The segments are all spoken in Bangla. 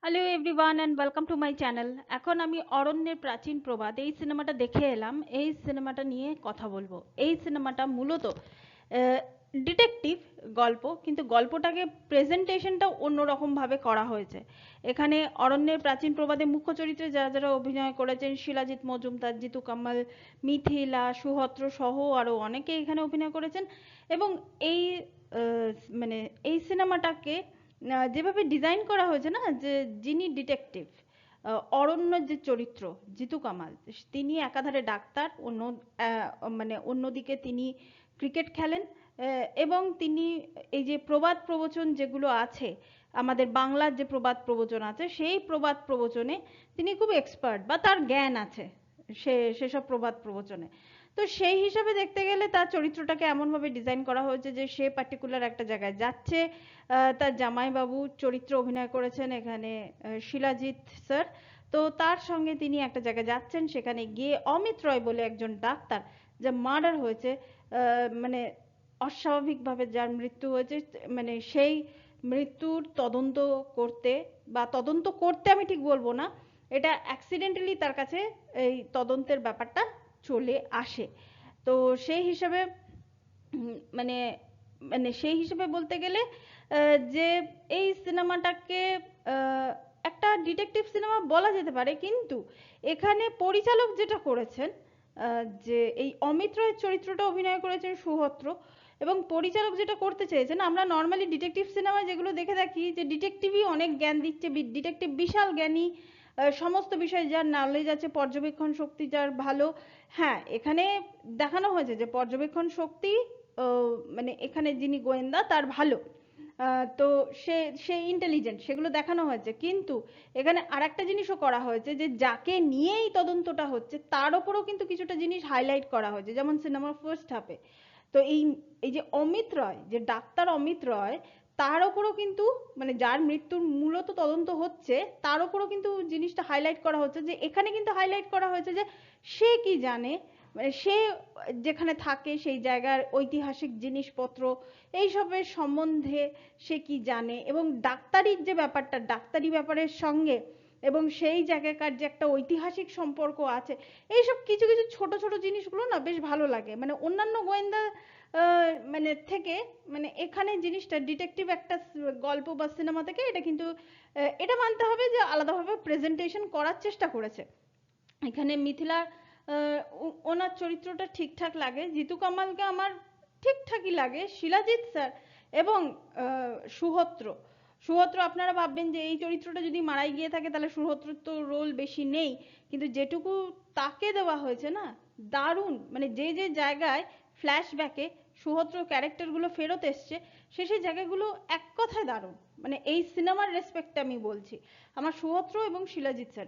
Hello everyone and welcome to my channel. এখন আমি অরণ্যের প্রাচীন প্রবাদ এই সিনেমাটা দেখে এলাম। এই সিনেমাটা নিয়ে কথা বলবো। এই সিনেমাটা মূলত ডিটেকটিভ গল্প, কিন্তু গল্পটাকে প্রেজেন্টেশনটা অন্যরকমভাবে করা হয়েছে। এখানে অরণ্যের প্রাচীন প্রবাদে মুখ্য চরিত্রে যারা যারা অভিনয় করেছেন, শিলাজিৎ মজুমদার, জিতু কামাল, মিথিলা, সুহদ্র সহ আরও অনেকে এখানে অভিনয় করেছেন। এবং এই আহ, মানে এই সিনেমাটাকে যেভাবে ডিজাইন করা হয়েছে না, যে যিনি ডিটেকটিভ অরণ্যের যে চরিত্র জিতু কামাল, তিনি একাধারে ডাক্তার, অন্যদিকে তিনি ক্রিকেট খেলেন, এবং তিনি এই যে প্রবাদ প্রবচন যেগুলো আছে, আমাদের বাংলার যে প্রবাদ প্রবচন আছে সেই প্রবাদ প্রবচনে তিনি খুব এক্সপার্ট, বা তার জ্ঞান আছে সেসব প্রবাদ প্রবচনে। তো সেই হিসাবে দেখতে গেলে তার চরিত্রটাকে এমনভাবে ডিজাইন করা হয়েছে যে সে পার্টিকুলার একটা জায়গায় যাচ্ছে। তার জামাইবাবু চরিত্রে অভিনয় করেছেন এখানে শিলাজিৎ স্যার। তো তার সঙ্গে তিনি একটা জায়গায় যাচ্ছেন, সেখানে গিয়ে অমিত রয় বলে একজন ডাক্তার, যা মার্ডার হয়েছে, মানে অস্বাভাবিকভাবে যার মৃত্যু হয়েছে, মানে সেই মৃত্যুর তদন্ত করতে, বা তদন্ত করতে আমি ঠিক বলবো না, এটা অ্যাক্সিডেন্টালি তার কাছে এই তদন্তের ব্যাপারটা চলে আসে। তো সেই হিসাবে মানে মানে সেই হিসেবে বলতে গেলে যে এই সিনেমাটাকে আহ, একটা ডিটেকটিভ সিনেমা বলা যেতে পারে, কিন্তু এখানে পরিচালক যেটা করেছেন, যে এই অমিত রায়ের চরিত্রটা অভিনয় করেছেন সুহদ্র, এবং পরিচালক যেটা করতে চেয়েছেন, আমরা নর্মালি ডিটেকটিভ সিনেমায় যেগুলো দেখে থাকি যে ডিটেকটিভই অনেক জ্ঞান দিচ্ছে, ডিটেকটিভ বিশাল জ্ঞানী, সমস্ত বিষয়ে যার নলেজ আছে, পর্যবেক্ষণ শক্তি যার ভালো। হ্যাঁ, এখানে দেখানো হয়েছে যে পর্যবেক্ষণ শক্তি মানে এখানে যিনি গোয়েন্দা তার ভালো, তো সে সে ইন্টেলিজেন্ট, সেগুলো দেখানো হয়েছে। কিন্তু এখানে আরেকটা জিনিসও করা হয়েছে, যে যাকে নিয়েই তদন্তটা হচ্ছে তার ওপরও কিন্তু কিছুটা জিনিস হাইলাইট করা হয়েছে, যেমন সিনেমার ফার্স্ট হাফে। তো এই এই যে অমিত রয়, যে ডাক্তার অমিত রয়, তার ওপরও কিন্তু, মানে যার মৃত্যুর মূলত তদন্ত হচ্ছে, তার ওপরও কিন্তু জিনিসটা হাইলাইট করা হচ্ছে, যে এখানে কিন্তু হাইলাইট করা হয়েছে যে সে কি জানে, মানে সে যেখানে থাকে সেই জায়গার ঐতিহাসিক জিনিসপত্র এইসবের সম্বন্ধে সে কি জানে, এবং ডাক্তারির যে ব্যাপারটা, ডাক্তারি ব্যাপারের সঙ্গে এবং সেই জায়গাকার যে একটা ঐতিহাসিক সম্পর্ক আছে, এইসব কিছু কিছু ছোট ছোট জিনিসগুলো না বেশ ভালো লাগে। মানে অন্যান্য গোয়েন্দা মানে থেকে, মানে এখানে জিনিসটা ডিটেকটিভ একটা গল্প বা সিনেমা থেকে এটা কিন্তু এটা মানতে হবে যে আলাদাভাবে প্রেজেন্টেশন করার চেষ্টা করেছে। এখানে মিথিলা ওনার চরিত্রটা ঠিকঠাক লাগে, জিতু কামালকে আমার ঠিকঠাকই লাগে, শিলাজিৎ স্যার এবং সুহদ্র। সুহদ্র আপনারা ভাববেন যে এই চরিত্রটা যদি মারাই গিয়ে থাকে তাহলে সুহদ্রর তো রোল বেশি নেই, কিন্তু যেটুকু তাকে দেওয়া হয়েছে না, দারুণ। মানে যে যে জায়গায় ফ্ল্যাশব্যাকে সুহদ্র ক্যারেক্টারগুলো ফেরত এসছে, সে সেই জায়গাগুলো এক কথায় দারুণ। মানে এই সিনেমার রেসপেক্টে আমি বলছি, আমার সুহদ্র এবং শিলাজিৎ স্যার,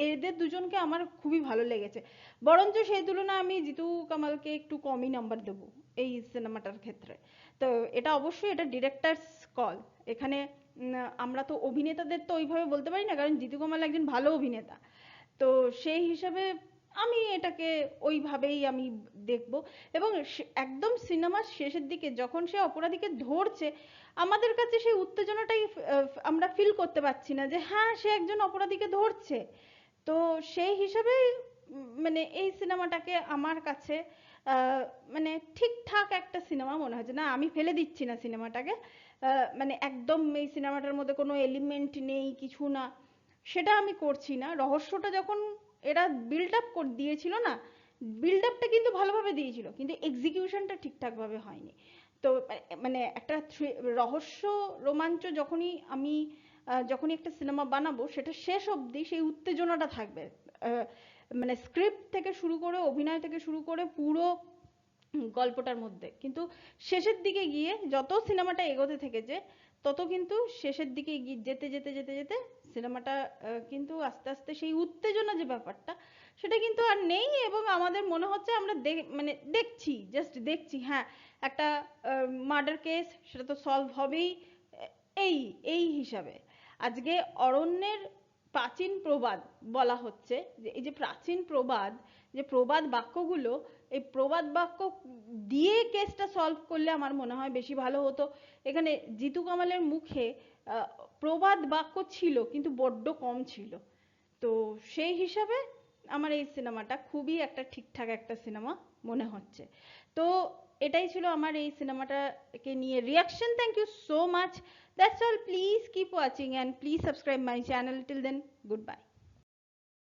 এদের দুজনকে আমার খুবই ভালো লেগেছে। বরঞ্চ সেই তুলনায় আমি জিতু কামালকে একটু কমই নাম্বার দেবো এই সিনেমাটার ক্ষেত্রে। তো এটা অবশ্যই এটা ডিরেক্টরস কল। এখানে আমরা তো অভিনেতাদের তো ওইভাবে বলতে পারি না, কারণ জিতু কামাল একজন ভালো অভিনেতা। তো সেই হিসাবে আমি এটাকে ওইভাবেই আমি দেখব। এবং একদম সিনেমার শেষের দিকে যখন সে অপরাধীকে ধরছে, আমাদের কাছে সেই উত্তেজনাটাই আমরা ফিল করতে পারছি না যে হ্যাঁ সে একজন অপরাধীকে ধরছে। তো সেই হিসাবে মানে এই সিনেমাটাকে আমার কাছে মানে ঠিকঠাক একটা সিনেমা মনে হয়েছে। না, আমি ফেলে দিচ্ছি না সিনেমাটাকে, মানে একদম এই সিনেমাটার মধ্যে কোনো এলিমেন্ট নেই কিছু না, সেটা আমি করছি না। রহস্যটা যখন এরা বিল্ড আপ করে দিয়েছিল না, বিল্ড আপটা কিন্তু ভালোভাবে দিয়েছিল, কিন্তু এক্সিকিউশনটা ঠিকঠাকভাবে হয়নি। তো মানে একটা রহস্য রোমাঞ্চ যখনই আমি যখনই একটা সিনেমা বানাবো, সেটা শেষ অবধি সেই উত্তেজনাটা থাকবে। আহ, মানে স্ক্রিপ্ট থেকে শুরু করে, অভিনয় থেকে শুরু করে পুরো গল্পটার মধ্যে, কিন্তু শেষের দিকে গিয়ে যত সিনেমাটা এগোতে থেকেছে, তত কিন্তু শেষের দিকে যেতে যেতে যেতে যেতে সিনেমাটা কিন্তু আস্তে আস্তে সেই উত্তেজনা যে ব্যাপারটা, সেটা কিন্তু আর নেই। এবং আমাদের মনে হচ্ছে আমরা মানে দেখছি, জাস্ট দেখছি, হ্যাঁ একটা মার্ডার কেস, সেটা তো সলভ হবেই। এই এই হিসাবে আজকে অরণ্যের প্রাচীন প্রবাদ বলা হচ্ছে, যে এই যে প্রাচীন প্রবাদ, যে প্রবাদ বাক্যগুলো, এই প্রবাদ বাক্য দিয়ে কেসটা সলভ করলে আমার মনে হয় বেশি ভালো হতো। এখানে জিতু কামালের মুখে প্রবাদ বাক্য ছিল কিন্তু বড্ড কম ছিল। তো সেই হিসাবে আমার এই সিনেমাটা খুবই একটা ঠিকঠাক একটা সিনেমা মনে হচ্ছে। তো এটাই ছিল আমার এই সিনেমাটাকে নিয়ে reaction. Thank you so much. That's all. Please keep watching and please subscribe my channel. Till then, good by.